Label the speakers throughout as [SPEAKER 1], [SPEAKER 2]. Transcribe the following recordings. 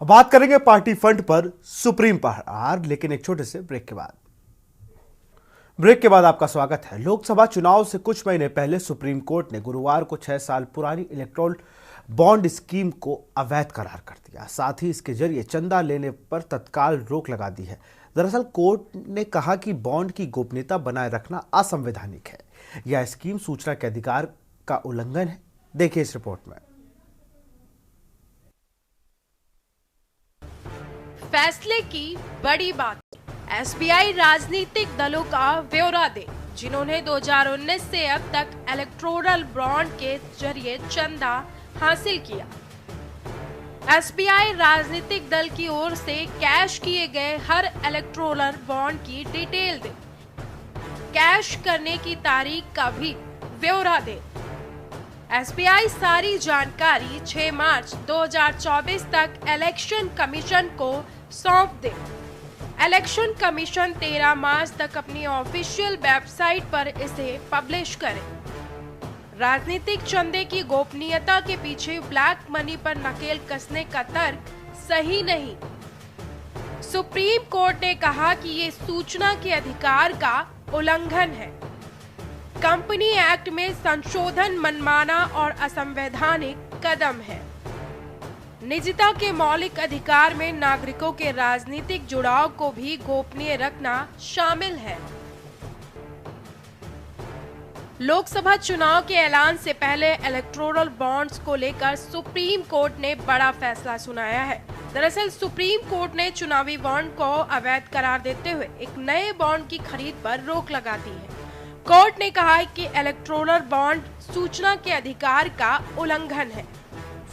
[SPEAKER 1] बात करेंगे party fund पर सुप्रीम प्रहार, लेकिन एक छोटे से ब्रेक के बाद आपका स्वागत है। लोकसभा चुनाव से कुछ महीने पहले सुप्रीम कोर्ट ने गुरुवार को 6 साल पुरानी इलेक्टोरल बॉन्ड स्कीम को अवैध करार कर दिया। साथ ही इसके जरिए चंदा लेने पर तत्काल रोक लगा दी है। दरअसल कोर्ट ने कहा कि बॉन्ड की गोपनीयता बनाए रखना असंवैधानिक है। यह स्कीम सूचना के अधिकार का उल्लंघन है। देखिए इस रिपोर्ट में।
[SPEAKER 2] फैसले की बड़ी बात। एसबीआई राजनीतिक दलों का ब्यौरा दे, जिन्होंने 2019 से अब तक इलेक्टोरल बॉन्ड के जरिए चंदा हासिल किया। एसबीआई राजनीतिक दल की ओर से कैश किए गए हर इलेक्टोरल बॉन्ड की डिटेल दे। कैश करने की तारीख का भी ब्यौरा दे। एसबीआई सारी जानकारी 6 मार्च 2024 तक इलेक्शन कमीशन को सौंप दे। इलेक्शन कमीशन 13 मार्च तक अपनी ऑफिशियल वेबसाइट पर इसे पब्लिश करे। राजनीतिक चंदे की गोपनीयता के पीछे ब्लैक मनी पर नकेल कसने का तर्क सही नहीं। सुप्रीम कोर्ट ने कहा कि ये सूचना के अधिकार का उल्लंघन है। कंपनी एक्ट में संशोधन मनमाना और असंवैधानिक कदम है। निजता के मौलिक अधिकार में नागरिकों के राजनीतिक जुड़ाव को भी गोपनीय रखना शामिल है। लोकसभा चुनाव के ऐलान से पहले इलेक्टोरल बॉन्ड्स को लेकर सुप्रीम कोर्ट ने बड़ा फैसला सुनाया है। दरअसल सुप्रीम कोर्ट ने चुनावी बॉन्ड को अवैध करार देते हुए एक नए बॉन्ड की खरीद पर रोक लगा दी है। कोर्ट ने कहा है कि इलेक्टोरल बॉन्ड सूचना के अधिकार का उल्लंघन है।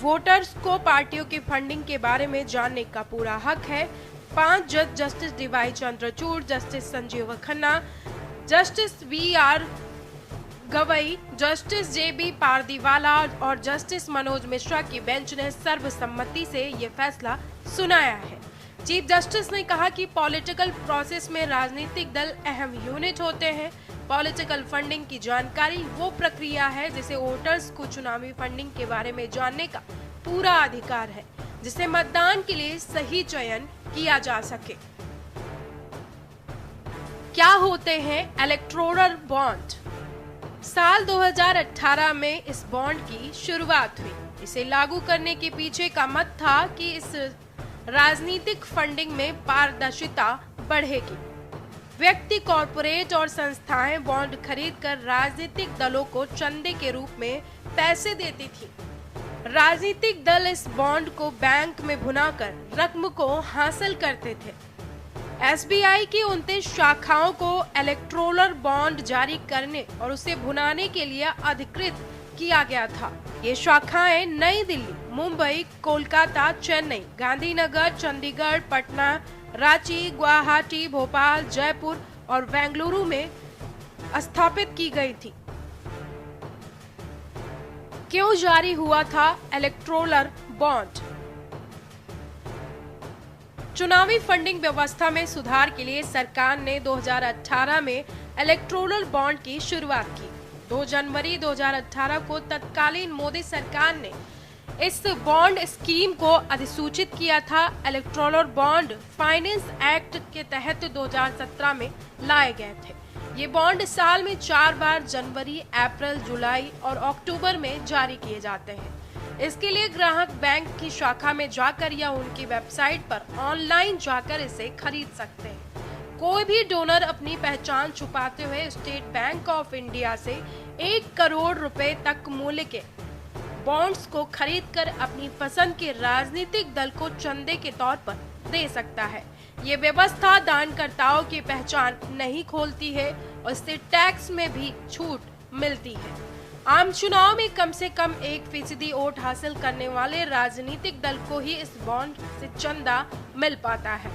[SPEAKER 2] वोटर्स को पार्टियों की फंडिंग के बारे में जानने का पूरा हक है। 5 जज justice DY Chandrachud, justice Sanjiv Khanna, justice BR Gavai, justice JB Pardiwala और जस्टिस मनोज मिश्रा की बेंच ने सर्वसम्मति से ये फैसला सुनाया है। चीफ जस्टिस ने कहा कि पॉलिटिकल प्रोसेस में राजनीतिक दल अहम यूनिट होते हैं। पॉलिटिकल फंडिंग की जानकारी वो प्रक्रिया है जिसे वोटर्स को चुनावी फंडिंग के बारे में जानने का पूरा अधिकार है, जिसे मतदान के लिए सही चयन किया जा सके। क्या होते हैं इलेक्टोरल बॉन्ड? साल 2018 में इस बॉन्ड की शुरुआत हुई। इसे लागू करने के पीछे का मत था कि इस राजनीतिक फंडिंग में पारदर्शिता बढ़ेगी। व्यक्ति, कॉरपोरेट और संस्थाएं बॉन्ड खरीदकर राजनीतिक दलों को चंदे के रूप में पैसे देती थी। राजनीतिक दल इस बॉन्ड को बैंक में भुनाकर रकम को हासिल करते थे। एसबीआई की 29 शाखाओं को इलेक्टोरल बॉन्ड जारी करने और उसे भुनाने के लिए अधिकृत किया गया था। ये शाखाएं नई दिल्ली, मुंबई, कोलकाता, चेन्नई, गांधीनगर, चंडीगढ़, पटना, रांची, गुवाहाटी, भोपाल, जयपुर और बेंगलुरु में स्थापित की गई थी। क्यों जारी हुआ था इलेक्टोरल बॉन्ड? चुनावी फंडिंग व्यवस्था में सुधार के लिए सरकार ने 2018 में इलेक्टोरल बॉन्ड की शुरुआत की। 2 जनवरी 2018 को तत्कालीन मोदी सरकार ने इस बॉन्ड स्कीम को अधिसूचित किया था। इलेक्टोरल बॉन्ड फाइनेंस एक्ट के तहत 2017 में लाए गए थे। ये बॉन्ड साल में 4 बार जनवरी, अप्रैल, जुलाई और अक्टूबर में जारी किए जाते हैं। इसके लिए ग्राहक बैंक की शाखा में जाकर या उनकी वेबसाइट पर ऑनलाइन जाकर इसे खरीद सकते हैं। कोई भी डोनर अपनी पहचान छुपाते हुए स्टेट बैंक ऑफ इंडिया से 1 करोड़ रुपए तक मूल्य के बॉन्ड्स को खरीदकर अपनी पसंद के राजनीतिक दल को चंदे के तौर पर दे सकता है। ये व्यवस्था दानकर्ताओं की पहचान नहीं खोलती है और इससे टैक्स में भी छूट मिलती है। आम चुनाव में कम से कम 1% वोट हासिल करने वाले राजनीतिक दल को ही इस बॉन्ड से चंदा मिल पाता है।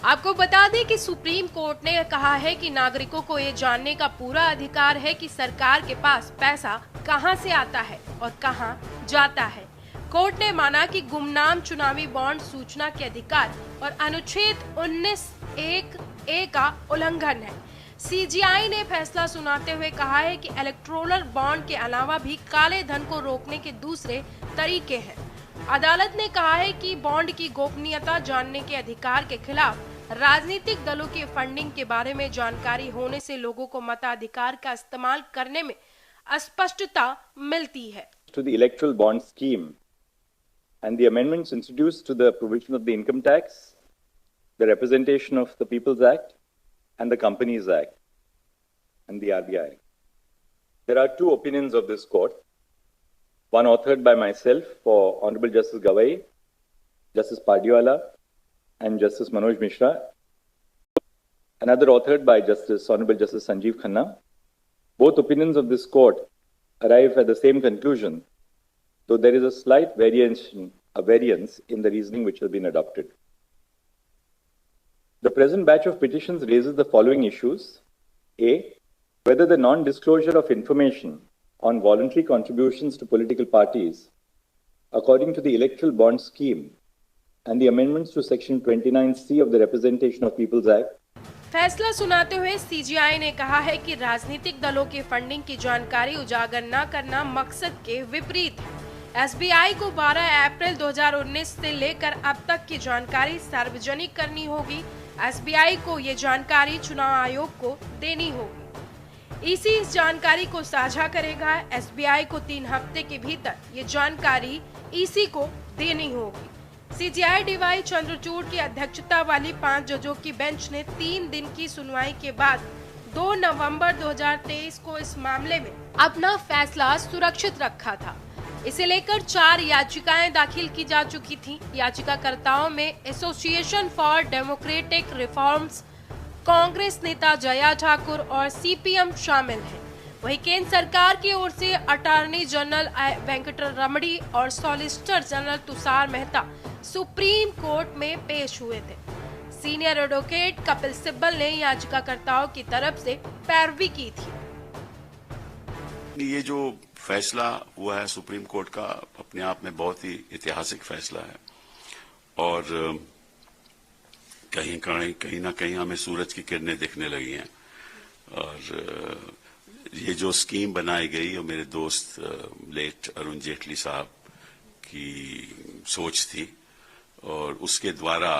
[SPEAKER 2] आपको बता दें कि सुप्रीम कोर्ट ने कहा है कि नागरिकों को ये जानने का पूरा अधिकार है कि सरकार के पास पैसा कहां से आता है और कहां जाता है। कोर्ट ने माना कि गुमनाम चुनावी बॉन्ड सूचना के अधिकार और अनुच्छेद 19(1)(a) का उल्लंघन है। सीजीआई ने फैसला सुनाते हुए कहा है कि इलेक्टोरल बॉन्ड के अलावा भी काले धन को रोकने के दूसरे तरीके हैं। अदालत ने कहा है कि बॉन्ड की गोपनीयता जानने के अधिकार के खिलाफ राजनीतिक दलों की फंडिंग के बारे में जानकारी होने से लोगों को मताधिकार का इस्तेमाल करने में अस्पष्टता मिलती है।
[SPEAKER 3] To the electoral bond scheme and the amendments introduced to the provision of the Income Tax, the Representation of the People's Act, and the Companies Act, and the RBI. There are two opinions of this court, one authored by myself for Honorable Justice Gawai, Justice Pardiwala, and Justice Manoj Mishra, another authored by Honorable Justice Sanjeev Khanna. Both opinions of this court arrive at the same conclusion, though there is a slight variance in the reasoning which has been adopted. The present batch of petitions raises the following issues. A, whether the non-disclosure of information on voluntary contributions to political parties according to the electoral bond scheme and the amendments to section 29C of the Representation of People's Act.
[SPEAKER 2] फैसला सुनाते हुए CGI ने कहा है कि राजनीतिक दलों की फंडिंग की जानकारी उजागर न करना मकसद के विपरीत है। एसबीआई को 12 अप्रैल 2019 से लेकर अब तक की जानकारी सार्वजनिक करनी होगी। एसबीआई को ये जानकारी चुनाव आयोग को देनी होगी। ईसी इस जानकारी को साझा करेगा। एसबीआई को 3 हफ्ते के भीतर ये जानकारी ईसी को देनी होगी। सीजीआई डीवाई चंद्रचूड़ की अध्यक्षता वाली 5 जजों की बेंच ने 3 दिन की सुनवाई के बाद 2 नवंबर 2023 को इस मामले में अपना फैसला सुरक्षित रखा था। इसे लेकर 4 याचिकाएं दाखिल की जा चुकी थीं। याचिकाकर्ताओं में association for democratic reforms, Congress नेता जया ठाकुर और सीपीएम शामिल हैं। वहीं केंद्र सरकार की ओर से अटॉर्नी जनरल वेंकटरमणी और solicitor general Tushar Mehta supreme court में पेश हुए थे। सीनियर एडवोकेट कपिल सिब्बल ने याचिकाकर्ताओं की तरफ से पैरवी की थी।
[SPEAKER 4] ये जो फैसला हुआ है सुप्रीम कोर्ट का, अपने आप में बहुत ही ऐतिहासिक फैसला है और कहीं ना कहीं हमें सूरज की किरणें दिखने लगी हैं। और ये जो स्कीम बनाई गई और मेरे दोस्त लेट अरुण जेटली साहब की सोच थी और उसके द्वारा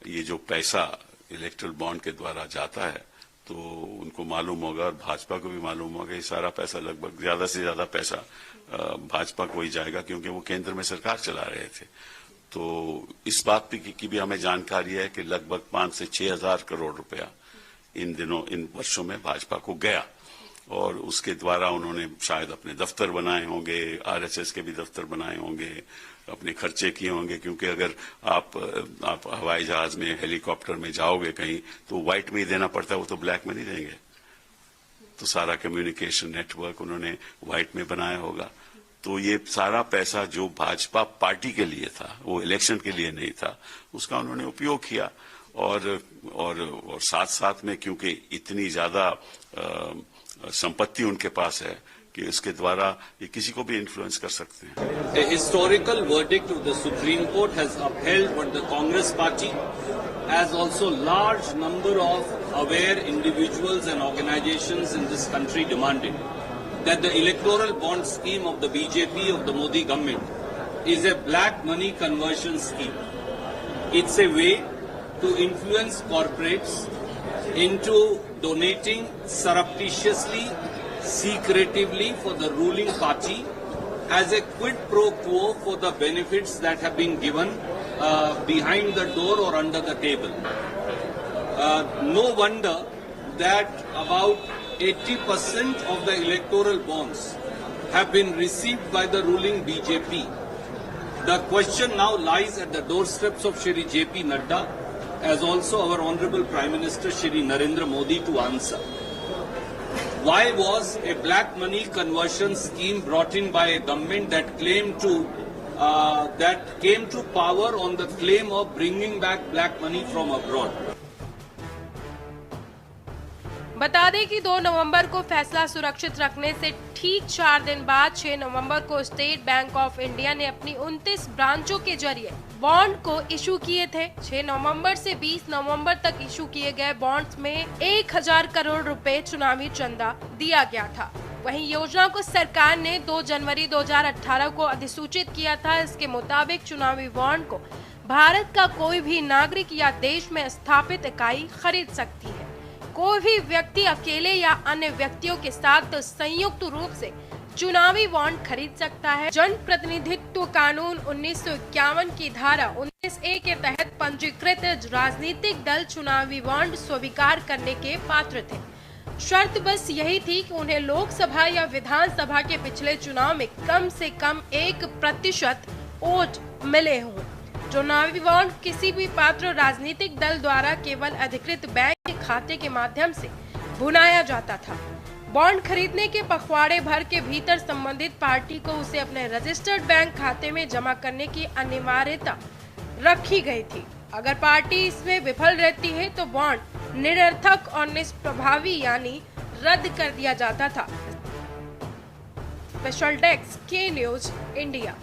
[SPEAKER 4] ये जो पैसा इलेक्टोरल बॉन्ड के द्वारा जाता है तो उनको मालूम होगा और भाजपा को भी मालूम होगा ये सारा पैसा लगभग ज्यादा से ज्यादा पैसा भाजपा को ही जाएगा क्योंकि वो केंद्र में सरकार चला रहे थे। तो इस बात की भी हमें जानकारी है कि लगभग 5 से 6 हजार करोड़ रुपया इन वर्षों में भाजपा को गया और उसके द्वारा उन्होंने शायद अपने दफ्तर बनाए होंगे, आरएसएस के भी दफ्तर बनाए होंगे, अपने खर्चे किए होंगे क्योंकि अगर आप हवाई जहाज में हेलीकॉप्टर में जाओगे कहीं तो व्हाइट में ही देना पड़ता है, वो तो ब्लैक में नहीं देंगे। तो सारा कम्युनिकेशन नेटवर्क उन्होंने व्हाइट में बनाया होगा। तो ये सारा पैसा जो भाजपा पार्टी के लिए था, वो इलेक्शन के लिए नहीं था, उसका उन्होंने उपयोग किया और साथ साथ में क्योंकि इतनी ज्यादा संपत्ति उनके पास है कि इसके द्वारा ये किसी को भी इन्फ्लुएंस कर सकते हैं।
[SPEAKER 5] A historical verdict of the Supreme Court has upheld what the Congress party, as also large number of aware individuals and organizations in this country demanded, that the electoral bond scheme of the BJP of the Modi government is a black money conversion scheme. It's a way to influence corporates into donating surreptitiously, secretively for the ruling party as a quid pro quo for the benefits that have been given behind the door or under the table. No wonder that about 80% of the electoral bonds have been received by the ruling BJP. The question now lies at the doorsteps of Shri J.P. Nadda, as also our Honorable Prime Minister Shri Narendra Modi to answer. Why was a black money conversion scheme brought in by a government that claimed to that came to power on the claim of bringing back black money from abroad?
[SPEAKER 2] बता दें कि 2 नवंबर को फैसला सुरक्षित रखने से ठीक 4 दिन बाद 6 नवंबर को स्टेट बैंक ऑफ इंडिया ने अपनी 29 ब्रांचों के जरिए बॉन्ड को इशू किए थे। 6 नवंबर से 20 नवंबर तक इशू किए गए बॉन्ड्स में 1000 करोड़ रुपए चुनावी चंदा दिया गया था। वहीं योजना को सरकार ने 2 जनवरी 2018 को अधिसूचित किया था। इसके मुताबिक चुनावी बॉन्ड को भारत का कोई भी नागरिक या देश में स्थापित इकाई खरीद सकती है। कोई भी व्यक्ति अकेले या अन्य व्यक्तियों के साथ संयुक्त रूप से चुनावी बॉन्ड खरीद सकता है। जन प्रतिनिधित्व कानून 1951 की धारा 19A के तहत पंजीकृत राजनीतिक दल चुनावी बॉन्ड स्वीकार करने के पात्र थे। शर्त बस यही थी कि उन्हें लोकसभा या विधानसभा के पिछले चुनाव में कम से कम 1% वोट मिले हों। चुनावी बॉन्ड किसी भी पात्र राजनीतिक दल द्वारा केवल अधिकृत बैंक खाते के माध्यम से भुनाया जाता था। बॉन्ड खरीदने के पखवाड़े भर के भीतर संबंधित पार्टी को उसे अपने रजिस्टर्ड बैंक खाते में जमा करने की अनिवार्यता रखी गई थी। अगर पार्टी इसमें विफल रहती है तो बॉन्ड निरर्थक और निष्प्रभावी यानी रद्द कर दिया जाता था। स्पेशल डेस्क के न्यूज इंडिया।